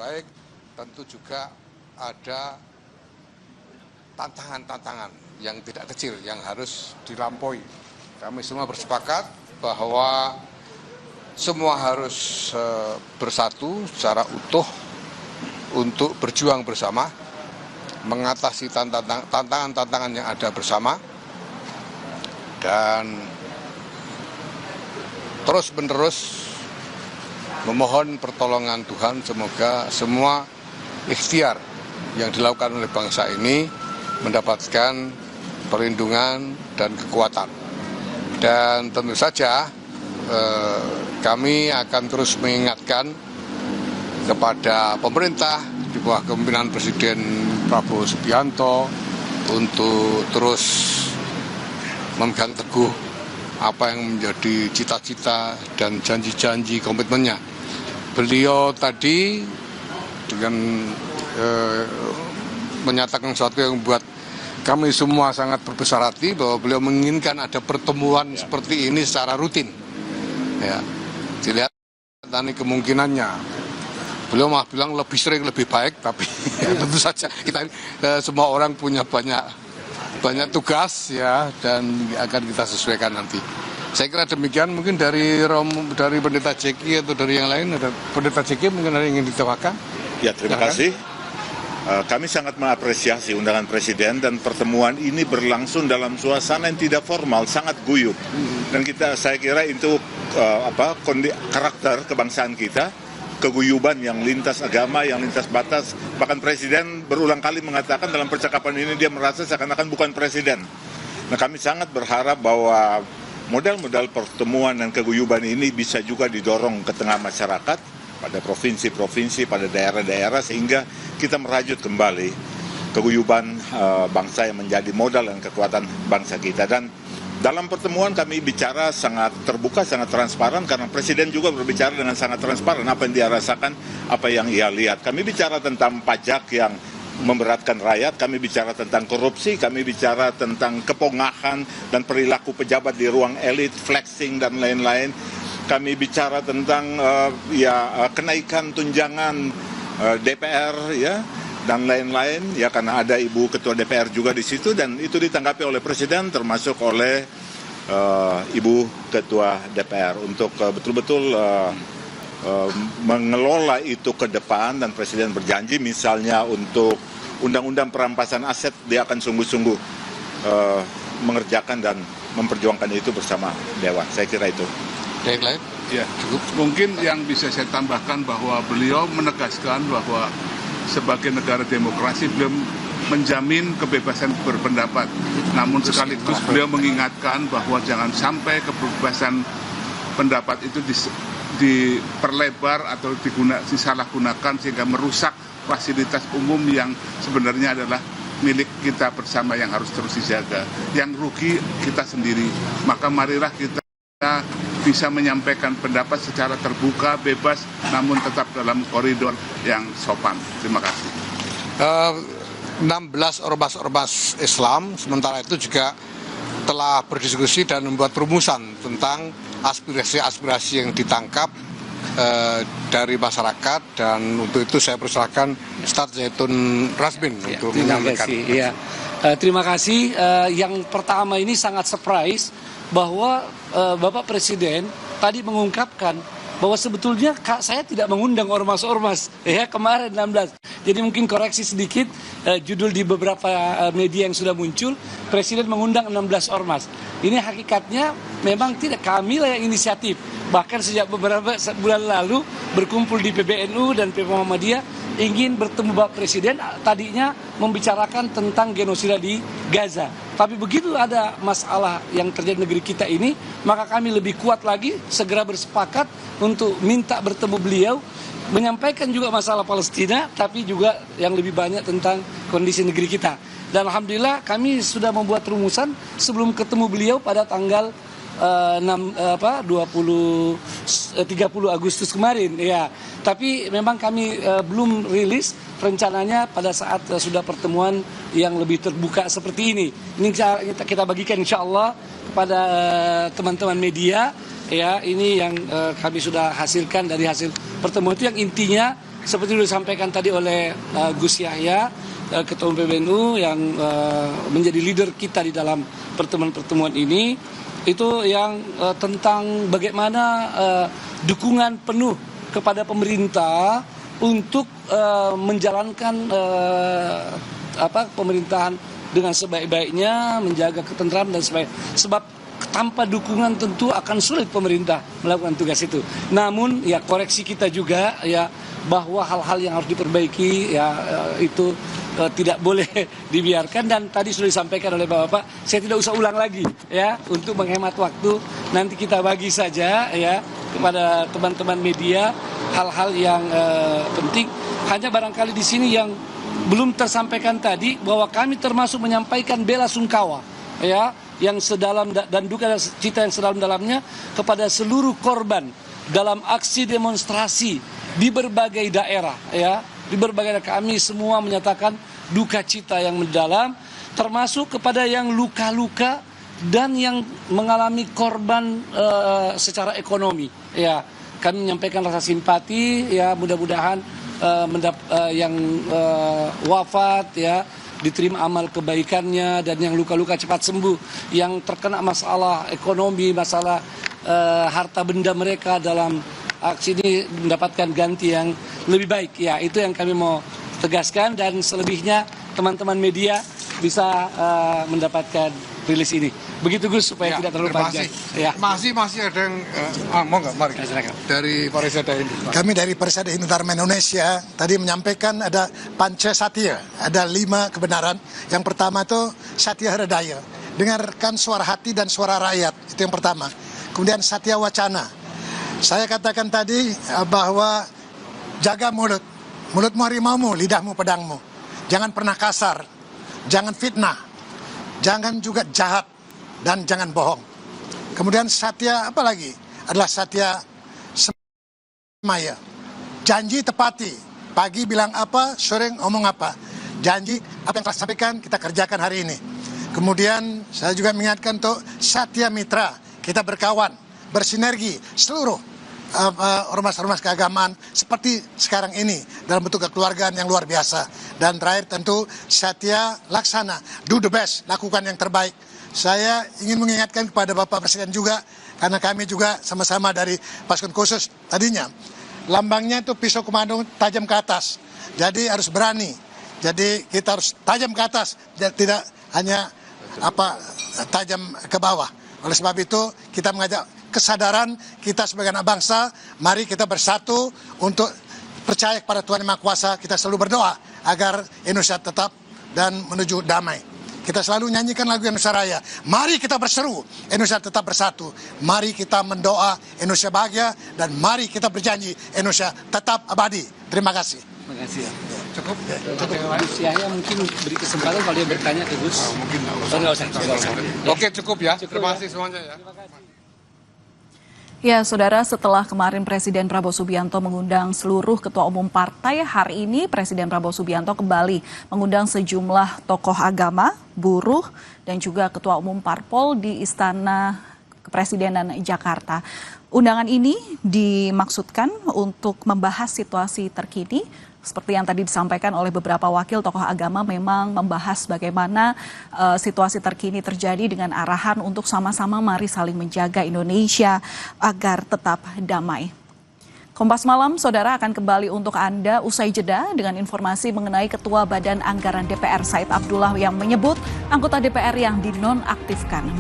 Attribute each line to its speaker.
Speaker 1: baik, tentu juga ada tantangan-tantangan yang tidak kecil yang harus dilampaui. Kami semua bersepakat bahwa semua harus bersatu secara utuh untuk berjuang bersama, mengatasi tantangan-tantangan yang ada bersama, dan terus-menerus memohon pertolongan Tuhan. Semoga semua ikhtiar yang dilakukan oleh bangsa ini mendapatkan perlindungan dan kekuatan. Dan tentu saja kami akan terus mengingatkan kepada pemerintah di bawah kepemimpinan Presiden Prabowo Subianto untuk terus memegang teguh apa yang menjadi cita-cita dan janji-janji komitmennya. Beliau tadi dengan menyatakan sesuatu yang membuat kami semua sangat berbesar hati, bahwa beliau menginginkan ada pertemuan seperti ini secara rutin. Ya, dilihat tadi kemungkinannya. Beliau malah bilang lebih sering lebih baik, tapi ya, tentu saja kita semua orang punya banyak tugas ya, dan akan kita sesuaikan nanti. Saya kira demikian. Mungkin dari Pendeta Jeki atau dari yang lain, ada Pendeta Jeki mungkin ada yang ingin ditambahkan?
Speaker 2: Ya, terima kasih. Kami sangat mengapresiasi undangan Presiden, dan pertemuan ini berlangsung dalam suasana yang tidak formal, sangat guyup. Dan saya kira itu karakter kebangsaan kita, keguyuban yang lintas agama, yang lintas batas. Bahkan Presiden berulang kali mengatakan dalam percakapan ini dia merasa seakan-akan bukan Presiden. Nah, kami sangat berharap bahwa model-model pertemuan dan keguyuban ini bisa juga didorong ke tengah masyarakat, pada provinsi-provinsi, pada daerah-daerah, sehingga kita merajut kembali keguyuban bangsa yang menjadi modal dan kekuatan bangsa kita. Dan dalam pertemuan kami bicara sangat terbuka, sangat transparan, karena Presiden juga berbicara dengan sangat transparan apa yang dia rasakan, apa yang ia lihat. Kami bicara tentang pajak yang memberatkan rakyat, kami bicara tentang korupsi, kami bicara tentang kepongahan dan perilaku pejabat di ruang elit, flexing dan lain-lain. Kami bicara tentang kenaikan tunjangan DPR ya, dan lain-lain ya, karena ada Ibu Ketua DPR juga di situ, dan itu ditanggapi oleh Presiden termasuk oleh Ibu Ketua DPR untuk betul-betul mengelola itu ke depan. Dan Presiden berjanji misalnya untuk undang-undang perampasan aset dia akan sungguh-sungguh mengerjakan dan memperjuangkan itu bersama Dewan. Saya kira itu.
Speaker 1: Yang lain?
Speaker 3: Ya, cukup. Mungkin yang bisa saya tambahkan bahwa beliau menegaskan bahwa sebagai negara demokrasi beliau menjamin kebebasan berpendapat. Namun sekaligus beliau mengingatkan bahwa jangan sampai kebebasan pendapat itu diperlebar atau disalahgunakan sehingga merusak fasilitas umum yang sebenarnya adalah milik kita bersama yang harus terus dijaga. Yang rugi kita sendiri. Maka marilah kita bisa menyampaikan pendapat secara terbuka, bebas, namun tetap dalam koridor yang sopan. Terima kasih.
Speaker 1: 16 ormas Islam sementara itu juga telah berdiskusi dan membuat rumusan tentang aspirasi-aspirasi yang ditangkap dari masyarakat, dan untuk itu saya persilakan Ustadz Zaitun Rasmin untuk menyampaikan.
Speaker 4: Terima kasih. Yang pertama ini sangat surprise bahwa Bapak Presiden tadi mengungkapkan bahwa sebetulnya saya tidak mengundang ormas-ormas ya kemarin 16. Jadi mungkin koreksi sedikit, judul di beberapa media yang sudah muncul, Presiden mengundang 16 ormas. Ini hakikatnya memang tidak, kami lah yang inisiatif. Bahkan sejak beberapa bulan lalu berkumpul di PBNU dan PP Muhammadiyah ingin bertemu Bapak Presiden, tadinya membicarakan tentang genosida di Gaza. Tapi begitu ada masalah yang terjadi di negeri kita ini, maka kami lebih kuat lagi, segera bersepakat untuk minta bertemu beliau, menyampaikan juga masalah Palestina, tapi juga yang lebih banyak tentang kondisi negeri kita. Dan Alhamdulillah kami sudah membuat rumusan sebelum ketemu beliau pada tanggal 30 Agustus kemarin ya. Tapi memang kami belum rilis rencananya pada saat sudah pertemuan yang lebih terbuka seperti ini. Ini kita bagikan insya Allah kepada teman-teman media ya. Ini yang kami sudah hasilkan dari hasil pertemuan itu, yang intinya seperti yang disampaikan tadi oleh Gus Yahya, Ketua Umum PBNU yang menjadi leader kita di dalam pertemuan-pertemuan ini, itu yang tentang bagaimana dukungan penuh kepada pemerintah untuk menjalankan pemerintahan dengan sebaik-baiknya, menjaga ketentraman dan sebagainya. Sebab tanpa dukungan tentu akan sulit pemerintah melakukan tugas itu. Namun ya koreksi kita juga ya bahwa hal-hal yang harus diperbaiki ya itu tidak boleh dibiarkan, dan tadi sudah disampaikan oleh Bapak, saya tidak usah ulang lagi ya untuk menghemat waktu. Nanti kita bagi saja ya kepada teman-teman media hal-hal yang penting. Hanya barangkali di sini yang belum tersampaikan tadi bahwa kami termasuk menyampaikan bela sungkawa ya yang sedalam dan duka cita yang sedalam-dalamnya kepada seluruh korban dalam aksi demonstrasi di berbagai daerah ya. Di berbagai daerah kami semua menyatakan duka cita yang mendalam, termasuk kepada yang luka-luka dan yang mengalami korban secara ekonomi ya. Kami menyampaikan rasa simpati ya, mudah-mudahan yang wafat ya diterima amal kebaikannya, dan yang luka-luka cepat sembuh, yang terkena masalah ekonomi, masalah harta benda mereka dalam aksi ini mendapatkan ganti yang lebih baik ya. Itu yang kami mau tegaskan, dan selebihnya teman-teman media bisa mendapatkan rilis ini. Begitu Gus, supaya tidak terlalu panjang. Ya.
Speaker 1: Masih ada yang mau nggak? Mari. Dari Parisada Hindu.
Speaker 5: Kami dari Parisada Hindu Dharma Indonesia tadi menyampaikan ada panca satya, ada 5 kebenaran. Yang pertama itu satya hridaya, dengarkan suara hati dan suara rakyat, itu yang pertama. Kemudian satya wacana, saya katakan tadi bahwa jaga mulut, mulutmu harimaumu, lidahmu pedangmu, jangan pernah kasar, jangan fitnah, jangan juga jahat, dan jangan bohong. Kemudian satya apa lagi? Adalah satya semaya. Janji tepati. Pagi bilang apa, sore ngomong apa. Janji apa yang telah sampaikan kita kerjakan hari ini. Kemudian saya juga mengingatkan untuk satya mitra. Kita berkawan, bersinergi seluruh ormas-ormas keagamaan seperti sekarang ini dalam bentuk kekeluargaan yang luar biasa. Dan terakhir tentu satya laksana, do the best, lakukan yang terbaik. Saya ingin mengingatkan kepada Bapak Presiden juga, karena kami juga sama-sama dari pasukan khusus tadinya. Lambangnya itu pisau komando tajam ke atas, jadi harus berani. Jadi kita harus tajam ke atas, tidak hanya tajam ke bawah. Oleh sebab itu kita mengajak kesadaran kita sebagai anak bangsa, mari kita bersatu untuk percaya kepada Tuhan Yang Maha Kuasa. Kita selalu berdoa agar Indonesia tetap dan menuju damai. Kita selalu nyanyikan lagu Indonesia Raya. Mari kita berseru, Indonesia tetap bersatu. Mari kita mendoa Indonesia bahagia, dan mari kita berjanji Indonesia tetap abadi. Terima kasih.
Speaker 4: Terima kasih ya. Cukup. Gus Yahya mungkin beri kesempatan kalau dia bertanya ke Gus.
Speaker 1: Mungkin
Speaker 4: nggak usah.
Speaker 1: Oke, cukup ya. Terima kasih semuanya ya.
Speaker 6: Ya, Saudara, setelah kemarin Presiden Prabowo Subianto mengundang seluruh ketua umum partai, hari ini Presiden Prabowo Subianto kembali mengundang sejumlah tokoh agama, buruh, dan juga ketua umum parpol di Istana Kepresidenan Jakarta. Undangan ini dimaksudkan untuk membahas situasi terkini. Seperti yang tadi disampaikan oleh beberapa wakil tokoh agama, memang membahas bagaimana situasi terkini terjadi dengan arahan untuk sama-sama mari saling menjaga Indonesia agar tetap damai. Kompas Malam, Saudara, akan kembali untuk Anda usai jeda dengan informasi mengenai Ketua Badan Anggaran DPR Said Abdullah yang menyebut anggota DPR yang dinonaktifkan